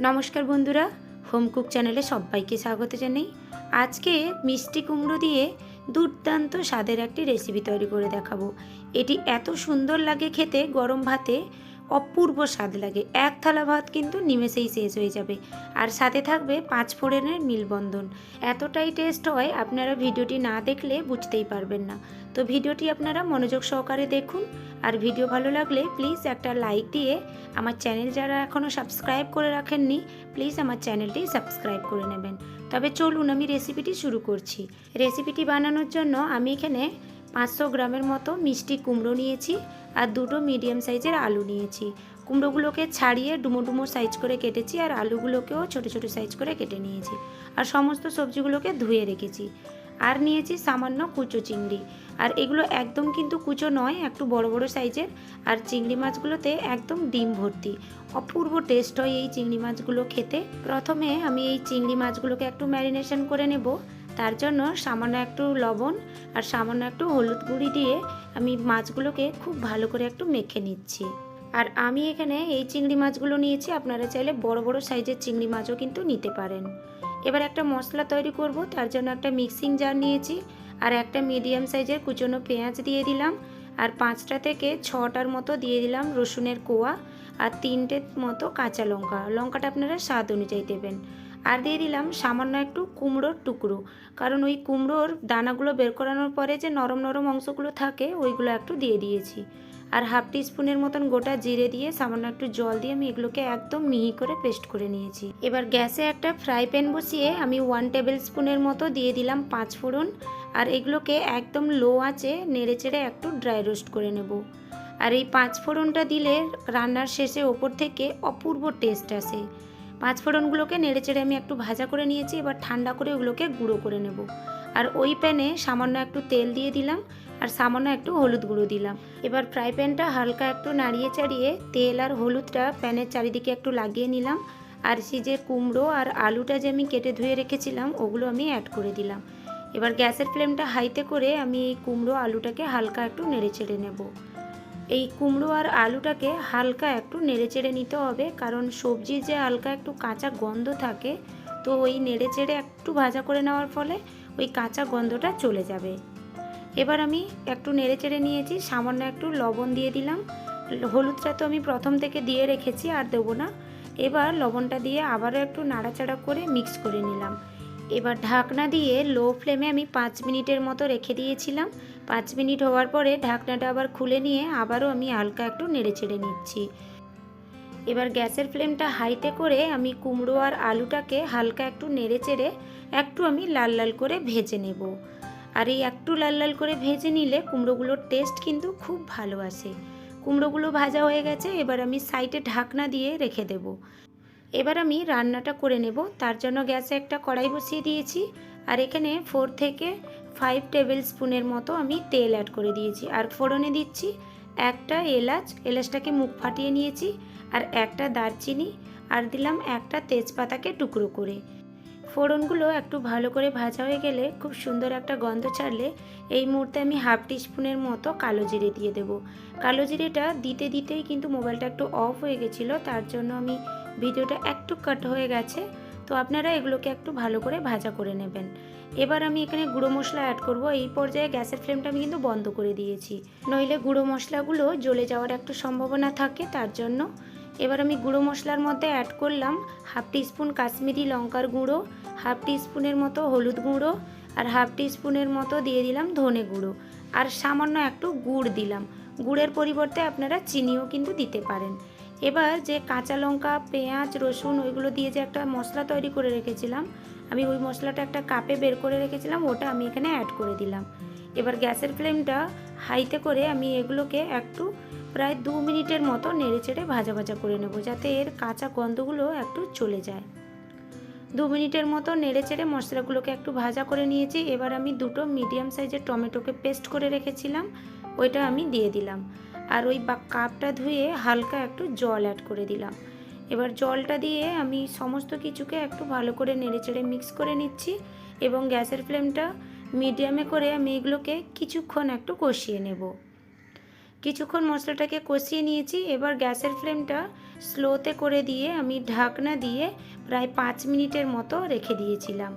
নমস্কার বন্ধুরা, home cook চ্যানেলে সবাইকে স্বাগত জানাই। আজকে মিষ্টি কুমড়ো দিয়ে দুর্দান্ত স্বাদের একটি রেসিপি তৈরি করে দেখাবো। এটি এত সুন্দর লাগে খেতে, গরম ভাতে অপূর্ব স্বাদ লাগে। এক থালা ভাত কিন্তু নিমেষেই শেষ হয়ে যাবে, আর সাথে থাকবে 5 ফোড়নের মিলবন্ধন। এতটাই টেস্ট হয়, আপনারা ভিডিওটি না দেখলে বুঝতেই পারবেন না। তো ভিডিওটি আপনারা মনোযোগ সহকারে দেখুন, আর ভিডিও ভালো লাগলে প্লিজ একটা লাইক দিয়ে আমার চ্যানেল যারা এখনও সাবস্ক্রাইব করে রাখেননি, প্লিজ আমার চ্যানেলটি সাবস্ক্রাইব করে নেবেন। তবে চলুন আমি রেসিপিটি শুরু করছি। রেসিপিটি বানানোর জন্য আমি এখানে 500 গ্রামের মতো মিষ্টি কুমড়ো নিয়েছি, আর 2টো মিডিয়াম সাইজের আলু নিয়েছি। কুমড়োগুলোকে ছাড়িয়ে ডুমো ডুমো সাইজ করে কেটেছি, আর আলুগুলোকেও ছোট ছোট সাইজ করে কেটে নিয়েছি, আর সমস্ত সবজিগুলোকে ধুয়ে রেখেছি। আর নিয়েছি সামান্য কুচো চিংড়ি, আর এগুলো একদম কিন্তু কুচো নয়, একটু বড় বড় সাইজের। আর চিংড়ি মাছগুলোতে একদম ডিম ভর্তি, অপূর্ব টেস্ট হয় এই চিংড়ি মাছগুলো খেতে। প্রথমে আমি এই চিংড়ি মাছগুলোকে একটু ম্যারিনেশন করে নেব। তার জন্য সামান্য একটু লবণ আর সামান্য একটু হলুদ গুঁড়ি দিয়ে আমি মাছগুলোকে খুব ভালো করে একটু মেখে নিচ্ছি। আর আমি এখানে এই চিংড়ি মাছগুলো নিয়েছি, আপনারা চাইলে বড় বড় সাইজের চিংড়ি মাছও কিন্তু নিতে পারেন। এবার একটা মশলা তৈরি করব, তার জন্য একটা মিক্সিং জার নিয়েছি, আর একটা মিডিয়াম সাইজের কুচনো পেঁয়াজ দিয়ে দিলাম, আর 5টা থেকে 6টার মতো দিয়ে দিলাম রসুনের কোয়া, আর 3টে মতো কাঁচা লঙ্কা। লঙ্কাটা আপনারা স্বাদ অনুযায়ী দেবেন। আর দিয়ে দিলাম সামান্য একটু কুমড়োর টুকরো, কারণ ওই কুমড়োর দানাগুলো বের করানোর পরে যে নরম নরম অংশগুলো থাকে ওইগুলো একটু দিয়ে দিয়েছি। আর হাফ টিস্পুনের মতন গোটা জিরে দিয়ে সামান্য একটু জল দিয়ে আমি এগুলোকে একদম মিহি করে পেস্ট করে নিয়েছি। এবার গ্যাসে একটা ফ্রাই প্যান বসিয়ে আমি 1 টেবিল স্পুনের মতো দিয়ে দিলাম 5 ফোড়ন, আর এগুলোকে একদম লো আঁচে নেড়ে চেড়ে একটু ড্রাই রোস্ট করে নেব। আর এই 5 ফোড়নটা দিলে রান্নার শেষে ওপর থেকে অপূর্ব টেস্ট আসে। 5 ফোড়নগুলোকে নেড়ে চেড়ে আমি একটু ভাজা করে নিয়েছি। এবার ঠান্ডা করে ওগুলোকে গুঁড়ো করে নেব। আর ওই প্যানে সামান্য একটু তেল দিয়ে দিলাম, আর সামান্য একটু হলুদ গুঁড়ো দিলাম। এবার ফ্রাই প্যানটা হালকা একটু নাড়িয়ে চাড়িয়ে তেল আর হলুদটা প্যানের চারিদিকে একটু লাগিয়ে নিলাম। আর সেই যে কুমড়ো আর আলুটা যে আমি কেটে ধুয়ে রেখেছিলাম ওগুলো আমি অ্যাড করে দিলাম। এবার গ্যাসের ফ্লেমটা হাইতে করে আমি এই কুমড়ো আলুটাকে হালকা একটু নেড়ে চেড়ে নেব। এই কুমড়ো আর আলুটাকে হালকা একটু নেড়ে চেড়ে নিতে হবে, কারণ সবজির যে হালকা একটু কাঁচা গন্ধ থাকে, তো ওই নেড়ে চেড়ে একটু ভাজা করে নেওয়ার ফলে ওই কাঁচা গন্ধটা চলে যাবে। এবার আমি একটু নেড়ে চেড়ে নিয়েছি, সামান্য একটু লবণ দিয়ে দিলাম। হলুদটা তো আমি প্রথম থেকে দিয়ে রেখেছি, আর দেবো না। এবার লবণটা দিয়ে আবারও একটু নাড়াচাড়া করে মিক্স করে নিলাম। এবার ঢাকনা দিয়ে লো ফ্লেমে আমি 5 মিনিটের মতো রেখে দিয়েছিলাম। 5 মিনিট হওয়ার পরে ঢাকনাটা আবার খুলে নিয়ে আবারও আমি হালকা একটু নেড়ে চেড়ে নিচ্ছি। এবার গ্যাসের ফ্লেমটা হাইতে করে আমি কুমড়ো আর আলুটাকে হালকা একটু নেড়ে চেড়ে একটু আমি লাল লাল করে ভেজে নেব। আর এই একটু লাল লাল করে ভেজে নিলে কুমড়োগুলোর টেস্ট কিন্তু খুব ভালো আসে। কুমড়োগুলো ভাজা হয়ে গেছে, এবার আমি সাইডে ঢাকনা দিয়ে রেখে দেব। এবার আমি রান্নাটা করে নেব। তার জন্য গ্যাসে একটা কড়াই বসিয়ে দিয়েছি, আর এখানে 4 থেকে 5 টেবিল স্পুনের মতো আমি তেল অ্যাড করে দিয়েছি। আর ফোড়নে দিচ্ছি একটা এলাচটাকে মুখ ফাটিয়ে নিয়েছি, আর একটা দারচিনি, আর দিলাম একটা তেজপাতাকে টুকরো করে। ফোড়নগুলো একটু ভালো করে ভাজা হয়ে গেলে, খুব সুন্দর একটা গন্ধ ছাড়লে, এই মুহূর্তে আমি হাফ টিস্পুনের মতো কালো জিরে দিয়ে দেবো। কালো জিরেটা দিতে দিতেই কিন্তু মোবাইলটা একটু অফ হয়ে গেছিলো, তার জন্য আমি ভিডিওটা একটু কাট হয়ে গেছে। তো আপনারা এগুলোকে একটু ভালো করে ভাজা করে নেবেন। এবার আমি এখানে গুঁড়ো মশলা অ্যাড করব। এই পর্যায়ে গ্যাসের ফ্লেমটা আমি কিন্তু বন্ধ করে দিয়েছি, নইলে গুঁড়ো মশলাগুলো জ্বলে যাওয়ার একটু সম্ভাবনা থাকে, তার জন্য। এবার আমি গুঁড়ো মশলার মধ্যে অ্যাড করলাম হাফ টিস্পুন কাশ্মীরি লঙ্কার গুঁড়ো, হাফ টিস্পুনের মতো হলুদ গুঁড়ো, আর হাফ টিস্পুনের মতো দিয়ে দিলাম ধনে গুঁড়ো, আর সামান্য একটু গুড় দিলাম। গুড়ের পরিবর্তে আপনারা চিনিও কিন্তু দিতে পারেন। এবার যে কাঁচা লঙ্কা, পেঁয়াজ, রসুন ওইগুলো দিয়ে যে একটা মশলা তৈরি করে রেখেছিলাম, আমি ওই মশলাটা একটা কাপে বের করে রেখেছিলাম, ওটা আমি এখানে অ্যাড করে দিলাম। এবার গ্যাসের ফ্লেমটা হাইতে করে আমি এগুলোকে একটু প্রায় 2 মিনিটের মতো নেড়ে চেড়ে ভাজা ভাজা করে নেব, যাতে এর কাঁচা গন্ধগুলো একটু চলে যায়। 2 মিনিটের মতো নেড়ে চেড়ে মশলাগুলোকে একটু ভাজা করে নিয়েছি। এবার আমি 2টো মিডিয়াম সাইজের টমেটোকে পেস্ট করে রেখেছিলাম, ওইটা আমি দিয়ে দিলাম। আর ওই কাপটা ধুয়ে হালকা একটু জল অ্যাড করে দিলাম। এবার জলটা দিয়ে আমি সমস্ত কিছুকে একটু ভালো করে নেড়ে চেড়ে মিক্স করে নিচ্ছি, এবং গ্যাসের ফ্লেমটা মিডিয়ামে করে আমি এগুলোকে কিছুক্ষণ একটু কষিয়ে নেব। কিছুক্ষণ মশলাটাকে কষিয়ে নিয়েছি। এবার গ্যাসের ফ্লেমটা স্লোতে করে দিয়ে আমি ঢাকনা দিয়ে প্রায় 5 মিনিটের মতো রেখে দিয়েছিলাম।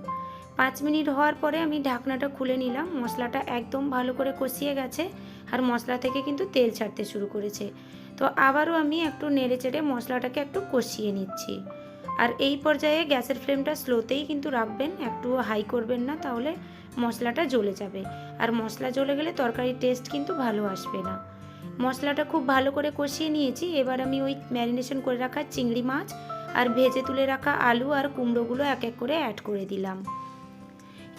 5 মিনিট হওয়ার পরে আমি ঢাকনাটা খুলে নিলাম। মশলাটা একদম ভালো করে কষিয়ে গেছে আর মশলা থেকে কিন্তু তেল ছাড়তে শুরু করেছে। তো আবারও আমি একটু নেড়ে চেড়ে মশলাটাকে একটু কষিয়ে নিচ্ছি। আর এই পর্যায়ে গ্যাসের ফ্লেমটা স্লোতেই কিন্তু রাখবেন, একটু হাই করবেন না, তাহলে মশলাটা জ্বলে যাবে। আর মশলা জ্বলে গেলে তরকারির টেস্ট কিন্তু ভালো আসবে না। মশলাটা খুব ভালো করে কষিয়ে নিয়েছি। এবার আমি ওই ম্যারিনেশন করে রাখা চিংড়ি মাছ আর ভেজে তুলে রাখা আলু আর কুমড়োগুলো এক এক করে অ্যাড করে দিলাম।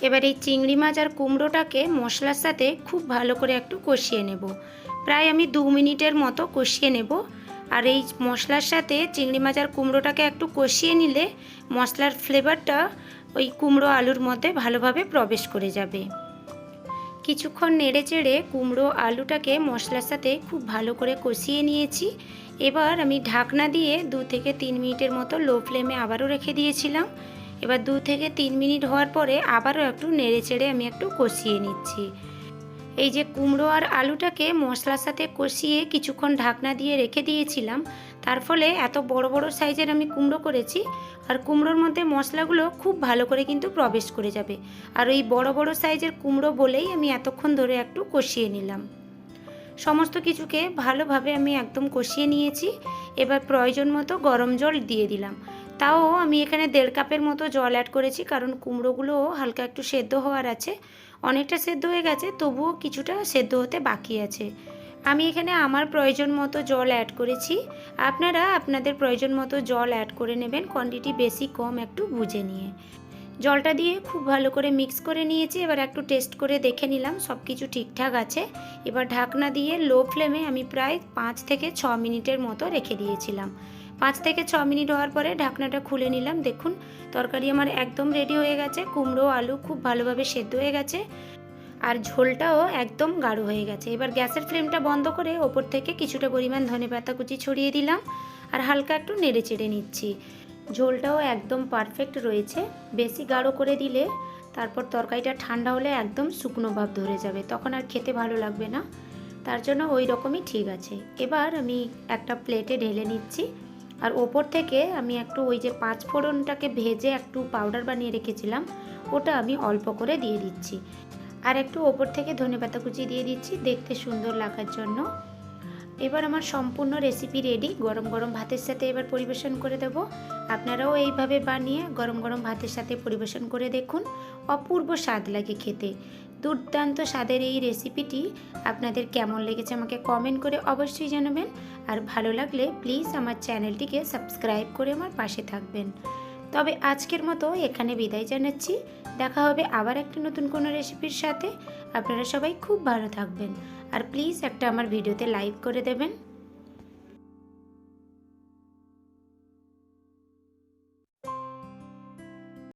এবার এই চিংড়ি মাছ আর কুমড়োটাকে মশলার সাথে খুব ভালো করে একটু কষিয়ে নেব। প্রায় আমি 2 মিনিটের মতো কষিয়ে নেব। আর এই মশলার সাথে চিংড়ি মাছ আর কুমড়োটাকে একটু কষিয়ে নিলে মশলার ফ্লেভারটা ওই কুমড়ো আলুর মধ্যে ভালোভাবে প্রবেশ করে যাবে। কিছুক্ষণ নেড়ে চেড়ে কুমড়ো আলুটাকে মশলার সাথে খুব ভালো করে কষিয়ে নিয়েছি। এবার আমি ঢাকনা দিয়ে 2 থেকে 3 মিনিটের মতো লো ফ্লেমে আবারও রেখে দিয়েছিলাম। এবার 2 থেকে 3 মিনিট হওয়ার পরে আবারও একটু নেড়ে চেড়ে আমি একটু কষিয়ে নিচ্ছি। এই যে কুমড়ো আর আলুটাকে মশলার সাথে কষিয়ে কিছুক্ষণ ঢাকনা দিয়ে রেখে দিয়েছিলাম, তার ফলে এত বড় বড় সাইজের আমি কুমড়ো করেছি। আর কুমড়োর মধ্যে মশলাগুলো খুব ভালো করে কিন্তু প্রবেশ করে যাবে। আর ওই বড় বড় সাইজের কুমড়ো বলেই আমি এতক্ষণ ধরে একটু কষিয়ে নিলাম। সমস্ত কিছুকে ভালোভাবে আমি একদম কষিয়ে নিয়েছি। এবার প্রয়োজন মতো গরম জল দিয়ে দিলাম। তাও আমি এখানে 1.5 কাপের মতো জল অ্যাড করেছি, কারণ কুমড়োগুলোও হালকা একটু সেদ্ধ হওয়ার আছে। অনেকটা সেদ্ধ হয়ে গেছে, তবুও কিছুটা সেদ্ধ হতে বাকি আছে। আমি এখানে আমার প্রয়োজন মতো জল অ্যাড করেছি। আপনারা আপনাদের প্রয়োজন মতো জল অ্যাড করে নেবেন, কোয়ান্টিটি বেশি কম একটু বুঝে নিয়ে। জলটা দিয়ে খুব ভালো করে মিক্স করে নিয়েছি। এবার একটু টেস্ট করে দেখে নিলাম সব কিছু ঠিকঠাক আছে। এবার ঢাকনা দিয়ে লো ফ্লেমে আমি প্রায় 5 থেকে 6 মিনিটের মতো রেখে দিয়েছিলাম। 5 থেকে 6 মিনিট হওয়ার পরে ঢাকনাটা খুলে নিলাম। দেখুন তরকারি আমার একদম রেডি হয়ে গেছে। কুমড়ো আলু খুব ভালোভাবে সেদ্ধ হয়ে গেছে আর ঝোলটাও একদম গাঢ় হয়ে গেছে। এবার গ্যাসের ফ্লেমটা বন্ধ করে ওপর থেকে কিছুটা পরিমাণ ধনেপাতা কুচি ছড়িয়ে দিলাম আর হালকা একটু নেড়ে চেড়ে নিচ্ছি। ঝোলটাও একদম পারফেক্ট রয়েছে। বেশি গাঢ় করে দিলে তারপর তরকারিটা ঠান্ডা হলে একদম শুকনো ভাব ধরে যাবে, তখন আর খেতে ভালো লাগবে না। তার জন্য ওই রকমই ঠিক আছে। এবার আমি একটা প্লেটে ঢেলে নিচ্ছি। আর ওপর থেকে আমি একটু ওই যে 5 ফোড়নটাকে ভেজে একটু পাউডার বানিয়ে রেখেছিলাম, ওটা আমি অল্প করে দিয়ে দিচ্ছি। আর একটু ওপর থেকে ধনেপাতা কুচি দিয়ে দিচ্ছি দেখতে সুন্দর লাগার জন্য। এবার আমার সম্পূর্ণ রেসিপি রেডি। গরম গরম ভাতের সাথে এবার পরিবেশন করে দেব। আপনারাও এইভাবে বানিয়ে গরম গরম ভাতের সাথে পরিবেশন করে দেখুন, অপূর্ব স্বাদ লাগে খেতে। দুর্দান্ত স্বাদের এই রেসিপিটি আপনাদের কেমন লেগেছে আমাকে কমেন্ট করে অবশ্যই জানাবেন। আর ভালো লাগলে প্লিজ আমার চ্যানেলটিকে সাবস্ক্রাইব করে আমার পাশে থাকবেন। তবে আজকের মতো এখানে বিদায় জানাচ্ছি। দেখা হবে আবার একটা নতুন কোনো রেসিপির সাথে। আপনারা সবাই খুব ভালো থাকবেন আর প্লিজ একটা আমার ভিডিওতে লাইক করে দেবেন।